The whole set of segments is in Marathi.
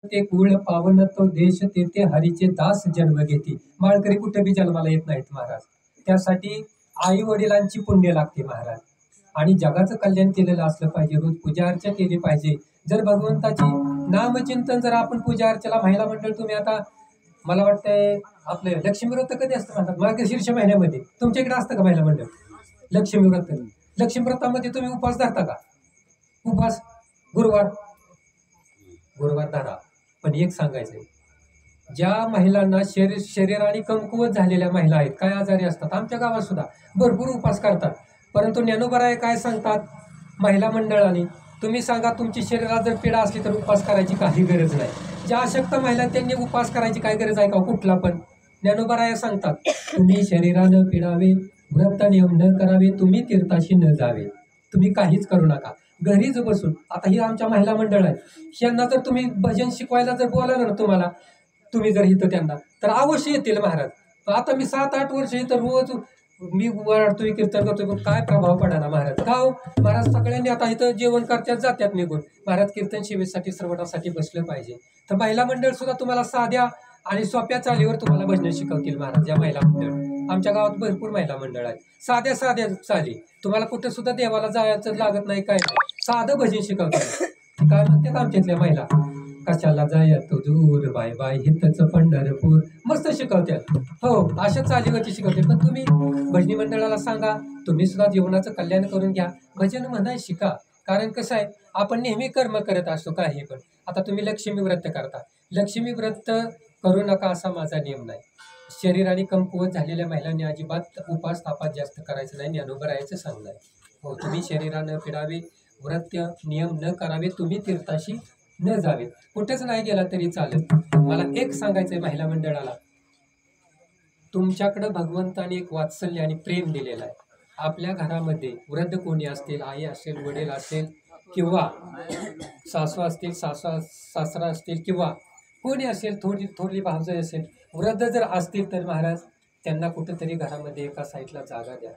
ते कुळ पावन तो देश तेथे हरीचे दास जन्म घेती. माळकरी कुठे बी जन्माला येत नाहीत महाराज. त्यासाठी आई वडिलांची पुण्य लागते महाराज. आणि जगाचं कल्याण केलेलं असलं पाहिजे. रोज पूजा अर्चा केली पाहिजे. जर भगवंताची नामचिंतन जर आपण पूजा अर्चेला महिला मंडळ तुम्ही आता मला वाटतंय आपले लक्ष्मी व्रत कधी असतं म्हणतात मार्गशीर्ष महिन्यामध्ये तुमच्या इकडे असतं का महिला मंडळ? लक्ष्मी व्रत. लक्ष्मी व्रतामध्ये तुम्ही उपवास धरता का? उपवास गुरुवार गुरुवार धरा. पण एक सांगायचंय, ज्या महिलांना शरीराने कमकुवत झालेल्या महिला आहेत, काय आजारी असतात, आमच्या गावात सुद्धा भरपूर उपवास करतात. परंतु ज्ञानोबराय काय सांगतात महिला मंडळाने, तुम्ही सांगा तुमची शरीरात जर पीडा असली तर उपवास करायची काही गरज नाही. ज्या अशक्त महिला त्यांनी उपवास करायची काय गरज आहे का कुठला पण? ज्ञानोबराय सांगतात तुम्ही शरीरानं पिडावे, व्रत नियम न करावे, तुम्ही तीर्थाशी न जावे, तुम्ही काहीच करू नका, घरीच बसून. आता ही आमच्या महिला मंडळ आहे, यांना जर तुम्ही भजन शिकवायला जर बोलावलं ना तुम्हाला, तुम्ही जर इथं त्यांना तर अवश्य येतील महाराज. आता मी 7-8 वर्ष इथं रोज मी वरडतोय कीर्तन करतोय, पण काय प्रभाव पडा ना महाराज. का हो महाराज? सगळ्यांनी आता इथं जेवण करतात जात्यात निघून. महाराज कीर्तन सेवेसाठी श्रवणासाठी बसलं पाहिजे. तर महिला मंडळ सुद्धा तुम्हाला साध्या आणि सोप्या चालीवर तुम्हाला भजन शिकवतील महाराज. या महिला मंडळ आमच्या गावात भरपूर महिला मंडळ आहेत. साध्या साध्या चाली तुम्हाला कुठे सुद्धा देवाला जायचं लागत नाही, काय नाही, साधं भजन शिकवतात. काय म्हणतात आमच्यातल्या महिला, कशाला जायचं दूर बाय बाय हितच पंढरपूर, मस्त शिकवतात. हो अशा चालीवरती शिकवते. पण तुम्ही भजनी मंडळाला सांगा तुम्ही सुद्धा जीवनाचं कल्याण करून घ्या, भजन म्हणाय शिका. कारण कसं आहे, आपण नेहमी कर्म करत असतो काही पण. आता तुम्ही लक्ष्मी व्रत करता, लक्ष्मी व्रत करू नका असा माझा नियम नाही. शरीराने कमकुवत झालेल्या महिलांनी अजिबात उपास तापास जास्त करायचं नाही, ज्ञानोबरायचं सांगणं आहे. हो तुम्ही शरीरानं पिडावे, व्रत नियम न करावे, तुम्ही तीर्थाशी न जावे, कुठेच नाही गेला तरी चालेल. मला एक सांगायचंय महिला मंडळाला, तुमच्याकडं भगवंताने एक वात्सल्य आणि प्रेम दिलेलं आहे. आपल्या घरामध्ये वृद्ध कोणी असतील, आई असेल, वडील असेल, किंवा सासू असतील, सासरा असतील, किंवा कोणी असेल, थोरली भावजय असेल, वृद्ध जर असतील तर महाराज त्यांना कुठेतरी घरामध्ये एका साईडला जागा द्या.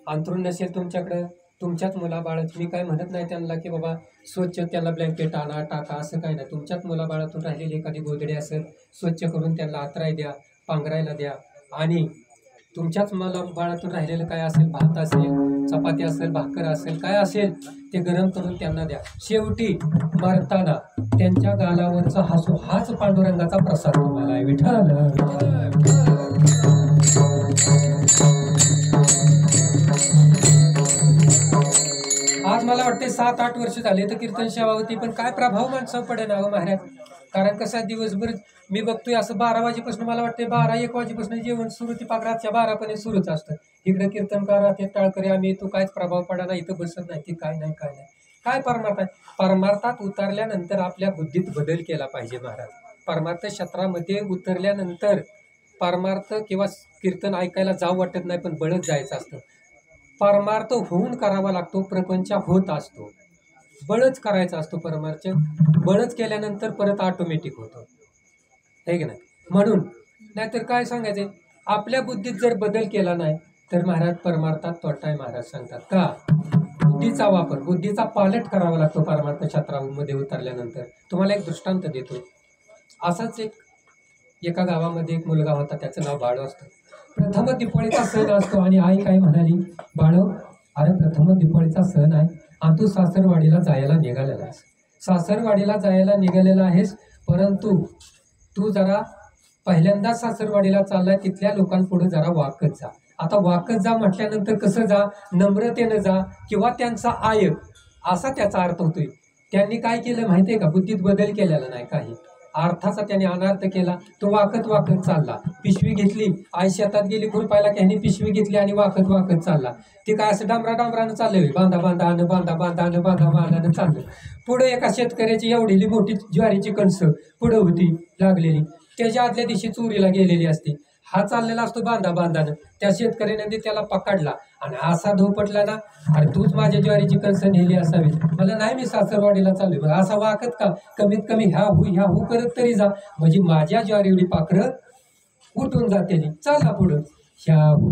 अंथरूण नसेल तुमच्याकडं, तुमच्याच मुलाबाळात, मी काय म्हणत नाही त्यांना की बाबा स्वच्छ त्याला ब्लँकेट आणा टाका, असं काही नाही. तुमच्याच मुलाबाळातून राहिलेली एखादी गोधडी असेल स्वच्छ करून त्यांना आतराय द्या, पांघरायला द्या. आणि तुमच्याच मुलाबाळातून राहिलेलं काय असेल, भात असेल, चपाती असेल, भाकर असेल, काय असेल ते गरम करून त्यांना द्या. शेवटी मरताना त्यांच्या गालावरचा हसू हाच पांडुरंगाचा प्रसाद तुम्हाला आहे. विठ्ठल आज मला वाटते 7-8 वर्ष झाले तर कीर्तन सेवा होती, पण काय प्रभाव माणसावर पडे ना महाराज. कारण कसं आहे, दिवसभर मी बघतोय असं 12 वाजेपासून मला वाटते 12-1 वाजेपासून जेवण सुरू ती पाक रातच्या 12 सुरूच असतं. इकडे कीर्तनकार ते टाळकरी आम्ही तो काहीच प्रभाव पडा ना, इथं बसत नाही ते काय नाही काय नाही. काय परमार्थ आहे? परमार्थात उतरल्यानंतर आपल्या बुद्धीत बदल केला पाहिजे महाराज. परमार्थ क्षेत्रामध्ये उतरल्यानंतर परमार्थ किंवा कीर्तन ऐकायला जाऊ वाटत नाही, पण बळच जायचं असतं. परमार्थ होऊन करावा लागतो, प्रपंच होत असतो, बळच करायचा असतो. परमार्थ बळच केल्यानंतर परत ऑटोमॅटिक होतो, हे की नाही? म्हणून नाहीतर काय सांगायचंय, आपल्या बुद्धीत जर बदल केला नाही तर महाराज परमार्थात तोटा आहे. महाराज सांगतात का बुद्धीचा वापर, बुद्धीचा पालट करावा लागतो परमार्थ क्षेत्रामध्ये उतरल्यानंतर. तुम्हाला एक दृष्टांत देतो. असाच एका गावामध्ये एक मुलगा होता, त्याचं नाव बाळू असतं. प्रथम दिवाळीचा सण असतो आणि आई काय म्हणाली, बाळू अरे प्रथम दिवाळीचा सण आहे आणि तू सासरवाडीला जायला निघालेला आहेस, सासरवाडीला जायला निघालेला आहेस, परंतु तू जरा पहिल्यांदाच सासरवाडीला चाललाय, तिथल्या लोकांपुढे जरा वाकत जा. आता वाकत जा म्हटल्यानंतर कसं जा, नम्रतेनं जा, किंवा त्यांचा आयक असा त्याचा अर्थ होतोय. त्यांनी काय केलं माहितीये का, बुद्धीत बदल केलेला नाही, काही अर्थाचा त्याने अनर्थ केला. तो वाकत वाकत चालला, पिशवी घेतली, आई शेतात गेली खुरपायला, त्यांनी पिशवी घेतली आणि वाकत वाकत चालला. ते काय असं डांबरानं चाललंय, बांधा बांधानं बांधा बांधानं बांधा बांधानं चाललं. पुढे एका शेतकऱ्याची एवढीली मोठी ज्वारीची कणसं पुढं होती लागलेली, त्याच्या आदल्या दिवशी चोरीला गेलेली असते. हा चाललेला असतो बांधा बांधानं, त्या शेतकऱ्याने त्याला पकडला आणि असा धोपटला ना, अरे तूच माझ्या ज्वारीची कणसं नेली असावी, मला नाही, मी सासरवाडीला चालू. असा वाकत का, कमीत कमी ह्या हू करत तरी जा, म्हणजे माझ्या ज्वारीवडी पाखरं उठून जाते. चालला पुढं, ह्याहू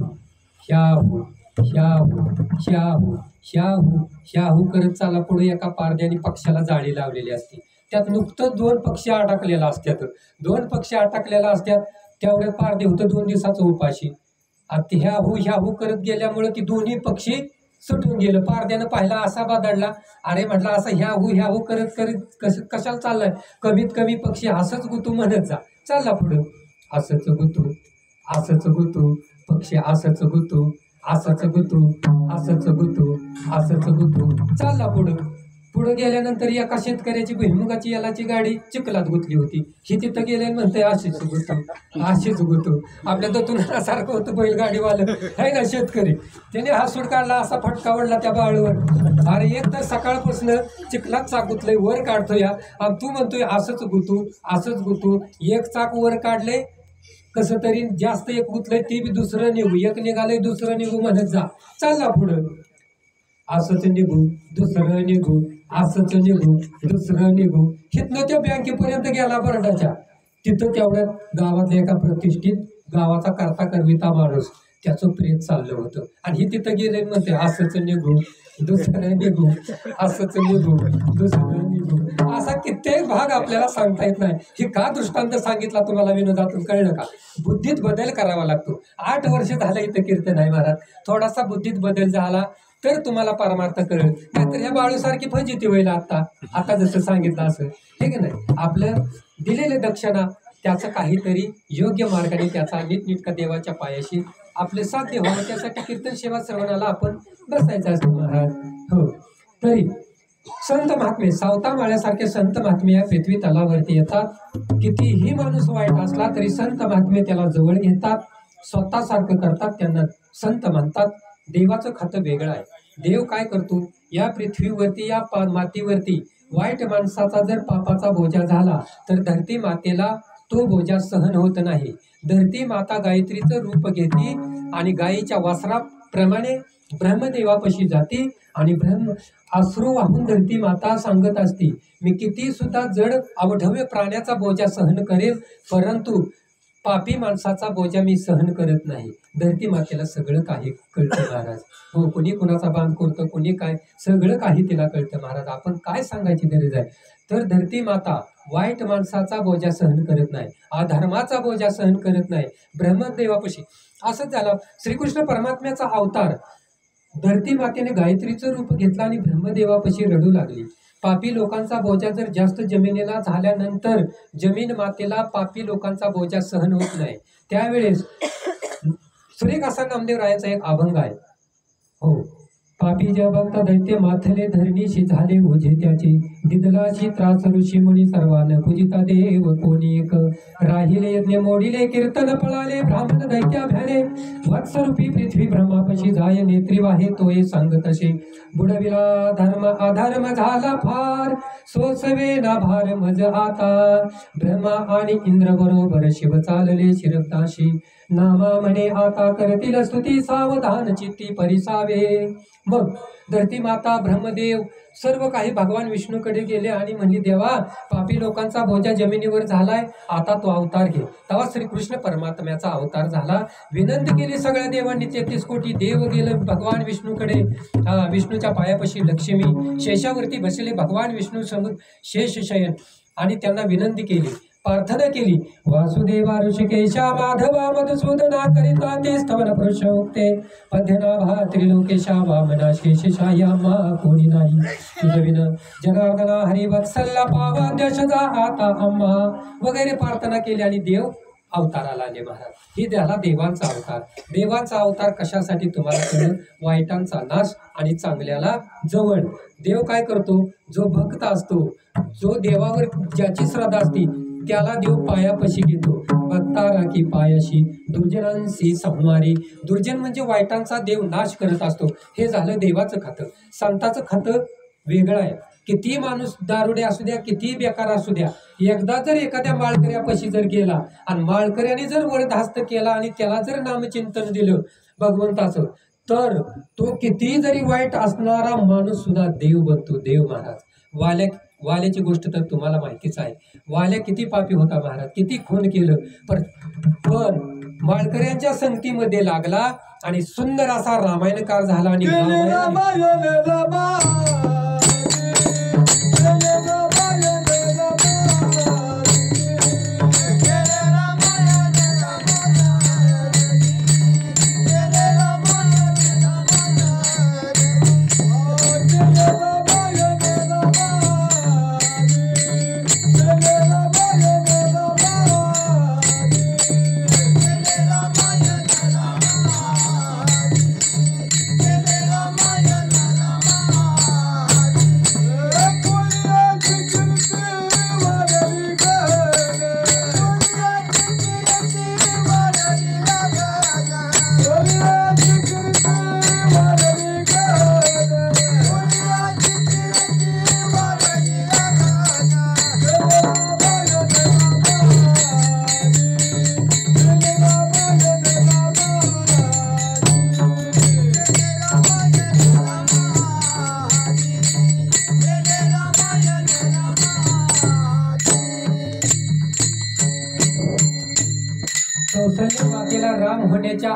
ह्याहू ह्याहू ह्याहू ह्याहू ह्याहू करत चालला पुढे. एका पारद्याने पक्षाला जाळी लावलेली असते, त्यात नुकतं 2 पक्षी अडकलेला असतात. 2 पक्षी अडकलेला असतात तेवढ्या पारदे होतं 2 दिवसाचं उपाशी. आता ह्या करत गेल्यामुळे ती दोन्ही पक्षी सुटून गेलं. पारद्यानं पाहिला असा बदलला, अरे म्हटलं असं ह्या करत करत कशाला चाललाय. कमीत कमी पक्षी असंच गुतू म्हणत जा. चालला पुढं, असंच गुतू असंच गुतू, पक्षी असंच गुतू असंच गुतू असंच गुतू असंच गुतू, चालला पुढं गेल्यानंतर एका शेतकऱ्याची भुईमुगाची यालाची गाडी चिखलात गुतली होती. ही तिथं गेले म्हणते अशीच गुतू. आपल्या दत्तूसारखं होतं बैलगाडीवालं आहे ना शेतकरी. त्याने हासूड काढला, असा फटका पडला त्या बाळूवर. अरे एक तर सकाळपासून चिखलात चाक गुतलंय, वर काढतो या, आणि तू म्हणतोय असंच गुतू. एक चाक वर काढले कसं तरी, जास्त एक गुतलंय ते बी दुसरं निघू, एक निघालंय दुसरं निघू म्हणत जा. चालला पुढं, असंच निघू दुसरं निघू असंच निघू दुसरं निघू. हिथनं त्या बँकेपर्यंत गेला बरडाच्या. तिथं तेवढ्यात गावातल्या एका प्रतिष्ठित गावाचा करता करविता माणूस, त्याचं प्रेत चाललं होतं. आणि ही तिथं गेले म्हणते असंच निघू दुसरं निघू असंच निघू दुसरं निघू. असा कित्येक भाग आपल्याला सांगता येत नाही. हे का दृष्टांत सांगितला तुम्हाला विनोदातून, कळलं का? बुद्धीत बदल करावा लागतो. 8 वर्ष झालं इथं कीर्तन आहे महाराज. थोडासा बुद्धीत बदल झाला तर तुम्हाला परमार्थ कळेल. नाहीतर ह्या बाळूसारखी फजिती होईल आता जसं सांगितलं असं, हे की नाही. आपलं दिलेले दक्षिणा त्याचं काहीतरी योग्य मार्गाने त्याचा नीटनेटका देवाच्या पायाशी आपले साध्य व्हावं, त्यासाठी कीर्तन सेवा श्रवणाला आपण बसायचं असतं महाराज. हो, तरी संत महात्मे, सावता माळ्यासारखे संत महात्मे या पृथ्वी तलावरती येतात. कितीही माणूस वाईट असला तरी संत महात्मे त्याला जवळ घेतात, स्वतःसारखं करतात, त्यांना संत म्हणतात. देवाचं खातं वेगळं आहे. देव काय करतो, या पृथ्वीवरती या मातीवरती वाईट माणसाचा जर पापाचा बोजा झाला तर धरती मातेला तो बोजा सहन होत नाही. धरती माता गायत्रीचं रूप घेते आणि गायीच्या वासराप्रमाणे ब्रह्मदेवापाशी जाते आणि अश्रू वाहून धरती माता सांगत असते, मी किती सुद्धा जड अवढव्य प्राण्याचा बोजा सहन करेल, परंतु पापी माणसाचा बोजा मी सहन करत नाही. धरती मातेला सगळं काही कळतं महाराज. हो, कोणी कुणाचा बांध करतं, कोणी काय, सगळं काही तिला कळतं महाराज. आपण काय सांगायची गरज आहे. तर धरती माता वाईट माणसाचा बोजा सहन करत नाही, अधर्माचा बोजा सहन करत नाही. ब्रह्मदेवापाशी असंच झालं. श्रीकृष्ण परमात्म्याचा अवतार, धरती मातेने गायत्रीचं रूप घेतलं आणि ब्रह्मदेवापाशी रडू लागली. पापी लोकांचा बोजा जर जास्त जमिनीला झाल्यानंतर जमीन मातेला पापी लोकांचा बोजा सहन होत नाही. त्यावेळेस सुरेख असा नामदेवरायांचा एक अभंग आहे. हो, पापी ज्या भक्त दैत्य माथले धरणीशी झाले ओझे त्याचे, दिदलाशी त्रास ऋषी मुनी सर्वान पूजिता देव कोणी एक. राहिले यज्ञ मोडिले कीर्तन पळाले ब्राह्मण दैत्या भ्याले, वत्सरूपी पृथ्वी ब्रह्मापशी जाय नेत्री वाहे तोय सांग तसे. बुडविला धर्म अधर्म झाला फार, सोसवे ना भार मज आता. ब्रह्मा आणि इंद्र बरोबर शिव चालले शिरदाशी, नामा म्हणे आता करतील स्तुती सावधान चित्ती परिसावे. मग धरती माता ब्रह्मदेव सर्व काही भगवान विष्णूकडे गेले आणि म्हणले, देवा पापी लोकांचा बोजा जमिनीवर झालाय, आता तो अवतार घे. तेव्हा श्रीकृष्ण परमात्म्याचा अवतार झाला. विनंती केली सगळ्या देवांनी, 33 कोटी देव गेलं भगवान विष्णूकडे. विष्णूच्या पायापाशी लक्ष्मी शेषावरती बसले भगवान विष्णू समोर शेष शयन, आणि त्यांना विनंती केली, प्रार्थना केली, वासुदेवा ऋषिकेशा माधवा मधुसूदना करिता ते स्तवन पुरुष उक्ते, पद्यनाभा त्रिलोकेशा वामना शेषशाया मा कोणी नाही. तुझविन जनार्दना हरी वत्सल्ला पावा दशजा आता अम्मा वगैरे प्रार्थना केली आणि देव अवताराला आले महाराज. ही झाला देवांचा अवतार. देवांचा अवतार कशासाठी तुम्हाला कळलं? वाईटांचा नाश आणि चांगल्याला जवळ. देव काय करतो, जो भक्त असतो, जो देवावर ज्याची श्रद्धा असती त्याला देव पायापाशी घेतो. भक्ता राखी पायाशी दुर्जनांशी संहारी. दुर्जन म्हणजे वाईटांचा देव नाश करत असतो. हे झालं देवाचं खातं. संताचं खातं वेगळं आहे. किती माणूस दारुडे असू द्या, किती बेकार असू द्या, एकदा जर एखाद्या माळकऱ्यापाशी जर गेला आणि माळकऱ्याने जर वरदहस्त केला आणि त्याला जर नामचिंतन दिलं भगवंताचं, तर तो किती जरी वाईट असणारा माणूस सुद्धा देव बनतो. देव महाराज वाल्याची गोष्ट तर तुम्हाला माहितीच आहे. वाल्या किती पापी होता महाराज, किती खून केलं, पण माळकऱ्यांच्या संगतीमध्ये लागला आणि सुंदर असा रामायणकार झाला. आणि कौशल्य मातेला राम होण्याच्या